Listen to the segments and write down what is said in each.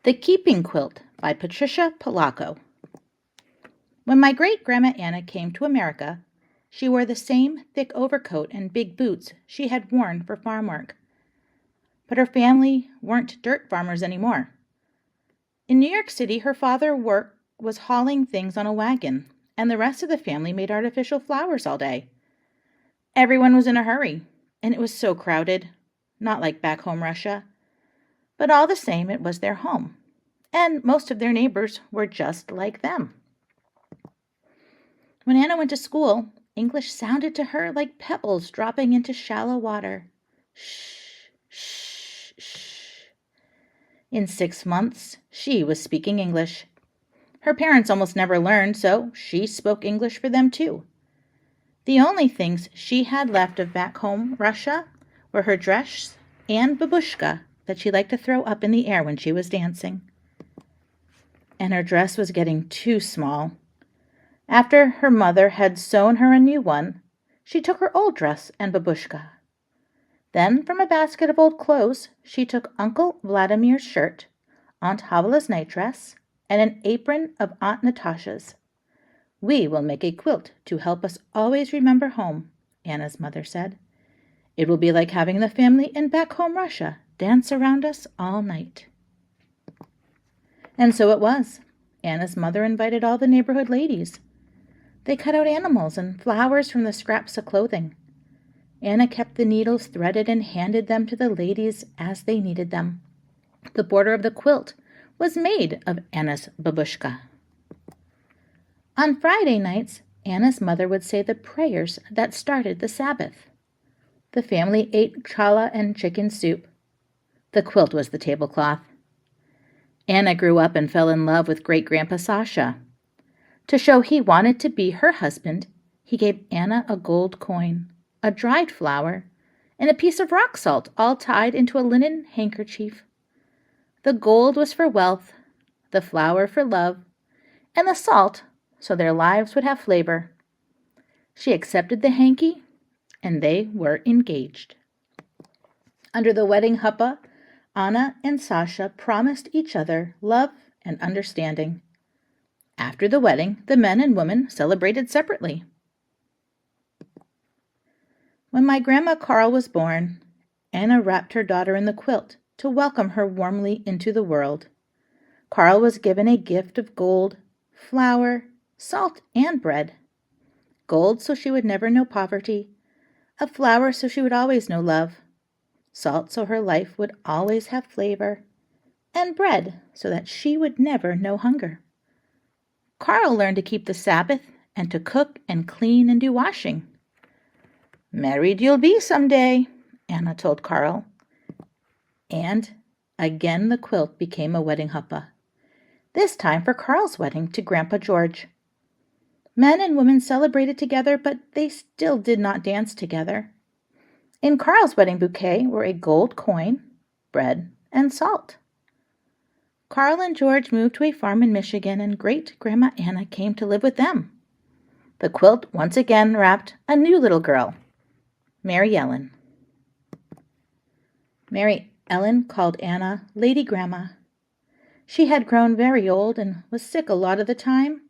The Keeping Quilt by Patricia Polacco. When my great-grandma Anna came to America, she wore the same thick overcoat and big boots she had worn for farm work. But her family weren't dirt farmers anymore. In New York City, her father was hauling things on a wagon, and the rest of the family made artificial flowers all day. Everyone was in a hurry, and it was so crowded, not like back home Russia. But all the same, it was their home, and most of their neighbors were just like them. When Anna went to school, English sounded to her like pebbles dropping into shallow water. Shh, shh, shh. In 6 months, she was speaking English. Her parents almost never learned, so she spoke English for them too. The only things she had left of back home Russia were her dress and babushka that she liked to throw up in the air when she was dancing. And her dress was getting too small. After her mother had sewn her a new one, she took her old dress and babushka. Then from a basket of old clothes, she took Uncle Vladimir's shirt, Aunt Havela's nightdress, and an apron of Aunt Natasha's. "We will make a quilt to help us always remember home," Anna's mother said. "It will be like having the family in back home Russia dance around us all night." And so it was. Anna's mother invited all the neighborhood ladies. They cut out animals and flowers from the scraps of clothing. Anna kept the needles threaded and handed them to the ladies as they needed them. The border of the quilt was made of Anna's babushka. On Friday nights, Anna's mother would say the prayers that started the Sabbath. The family ate challah and chicken soup. The quilt was the tablecloth. Anna grew up and fell in love with great-grandpa Sasha. To show he wanted to be her husband, he gave Anna a gold coin, a dried flower, and a piece of rock salt all tied into a linen handkerchief. The gold was for wealth, the flower for love, and the salt so their lives would have flavor. She accepted the hanky, and they were engaged. Under the wedding huppah, Anna and Sasha promised each other love and understanding. After the wedding, the men and women celebrated separately. When my grandma Carl was born, Anna wrapped her daughter in the quilt to welcome her warmly into the world. Carl was given a gift of gold, flour, salt, and bread. Gold so she would never know poverty, a flour so she would always know love, salt so her life would always have flavor, and bread so that she would never know hunger. Carl learned to keep the Sabbath and to cook and clean and do washing. "Married you'll be someday," Anna told Carl. And again the quilt became a wedding huppah, this time for Carl's wedding to Grandpa George. Men and women celebrated together, but they still did not dance together. In Carl's wedding bouquet were a gold coin, bread, and salt. Carl and George moved to a farm in Michigan, and great-grandma Anna came to live with them. The quilt once again wrapped a new little girl, Mary Ellen. Mary Ellen called Anna Lady Grandma. She had grown very old and was sick a lot of the time.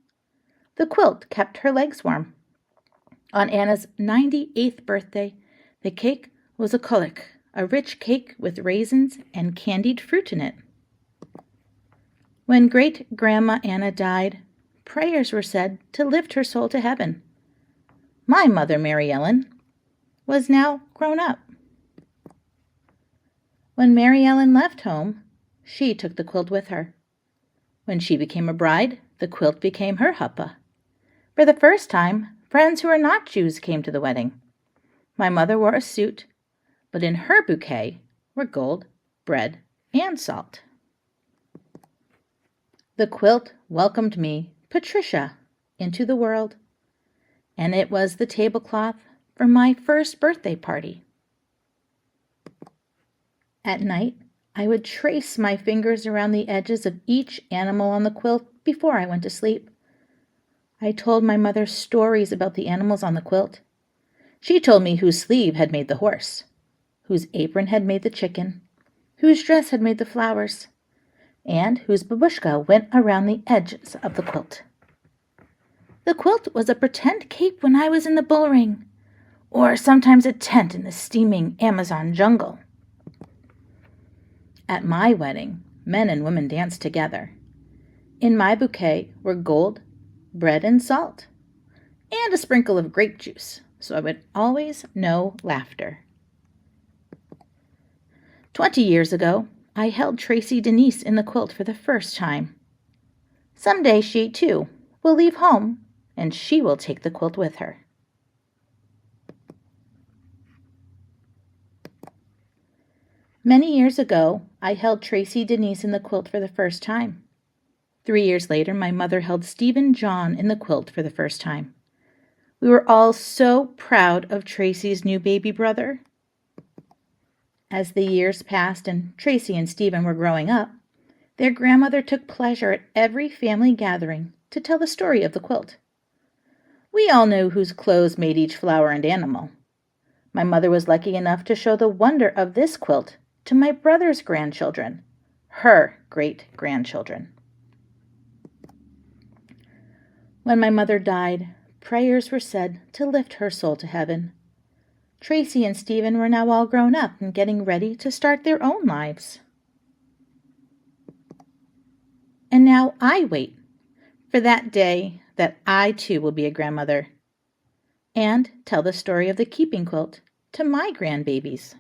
The quilt kept her legs warm. On Anna's 98th birthday, the cake was a kulik, a rich cake with raisins and candied fruit in it. When great-grandma Anna died, prayers were said to lift her soul to heaven. My mother, Mary Ellen, was now grown up. When Mary Ellen left home, she took the quilt with her. When she became a bride, the quilt became her huppah. For the first time, friends who were not Jews came to the wedding. My mother wore a suit, but in her bouquet were gold, bread, and salt. The quilt welcomed me, Patricia, into the world, and it was the tablecloth for my first birthday party. At night, I would trace my fingers around the edges of each animal on the quilt before I went to sleep. I told my mother stories about the animals on the quilt. She told me whose sleeve had made the horse, whose apron had made the chicken, whose dress had made the flowers. and whose babushka went around the edges of the quilt. The quilt was a pretend cape when I was in the bull ring, or sometimes a tent in the steaming Amazon jungle. At my wedding, men and women danced together. In my bouquet were gold, bread, and salt, and a sprinkle of grape juice, so I would always know laughter. 20 years ago, I held Tracy Denise in the quilt for the first time. Someday she, too, will leave home, and she will take the quilt with her. Many years ago, I held Tracy Denise in the quilt for the first time. 3 years later, my mother held Stephen John in the quilt for the first time. We were all so proud of Tracy's new baby brother. As the years passed and Tracy and Stephen were growing up, their grandmother took pleasure at every family gathering to tell the story of the quilt. We all knew whose clothes made each flower and animal. My mother was lucky enough to show the wonder of this quilt to my brother's grandchildren, her great-grandchildren. When my mother died, prayers were said to lift her soul to heaven. Tracy and Stephen were now all grown up and getting ready to start their own lives. And now I wait for that day that I too will be a grandmother and tell the story of the Keeping Quilt to my grandbabies.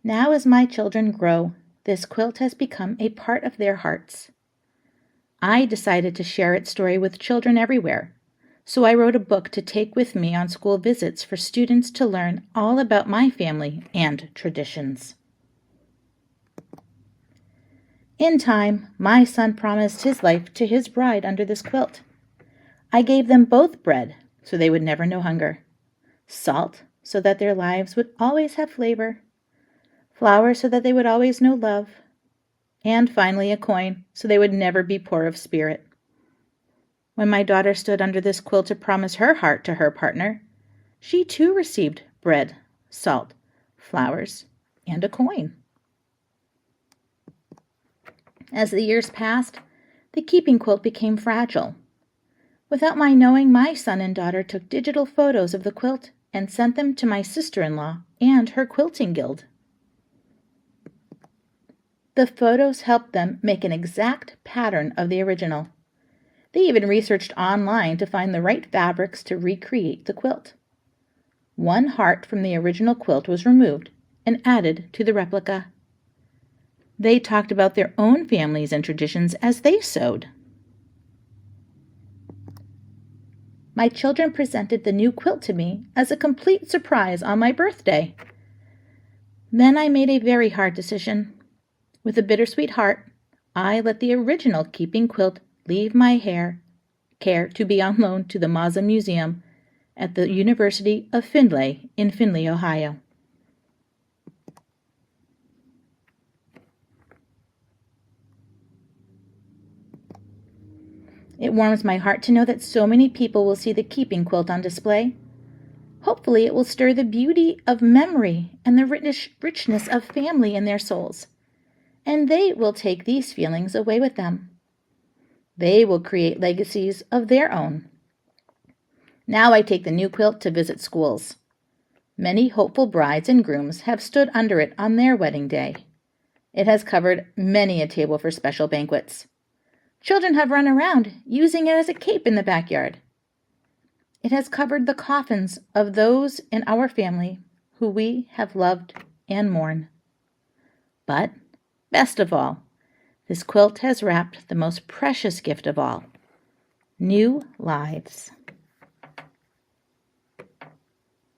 Now as my children grow, this quilt has become a part of their hearts. I decided to share its story with children everywhere, so I wrote a book to take with me on school visits for students to learn all about my family and traditions. In time, my son promised his life to his bride under this quilt. I gave them both bread so they would never know hunger, salt so that their lives would always have flavor, flowers so that they would always know love, and finally a coin so they would never be poor of spirit. When my daughter stood under this quilt to promise her heart to her partner, she too received bread, salt, flowers, and a coin. As the years passed, the Keeping Quilt became fragile. Without my knowing, my son and daughter took digital photos of the quilt and sent them to my sister-in-law and her quilting guild. The photos helped them make an exact pattern of the original. They even researched online to find the right fabrics to recreate the quilt. One heart from the original quilt was removed and added to the replica. They talked about their own families and traditions as they sewed. My children presented the new quilt to me as a complete surprise on my birthday. Then I made a very hard decision. With a bittersweet heart, I let the original Keeping Quilt leave my care to be on loan to the Mazza Museum at the University of Findlay in Findlay, Ohio. It warms my heart to know that so many people will see the Keeping Quilt on display. Hopefully it will stir the beauty of memory and the richness of family in their souls, and they will take these feelings away with them. They will create legacies of their own. Now I take the new quilt to visit schools. Many hopeful brides and grooms have stood under it on their wedding day. It has covered many a table for special banquets. Children have run around using it as a cape in the backyard. It has covered the coffins of those in our family who we have loved and mourn. But, best of all, this quilt has wrapped the most precious gift of all, new lives.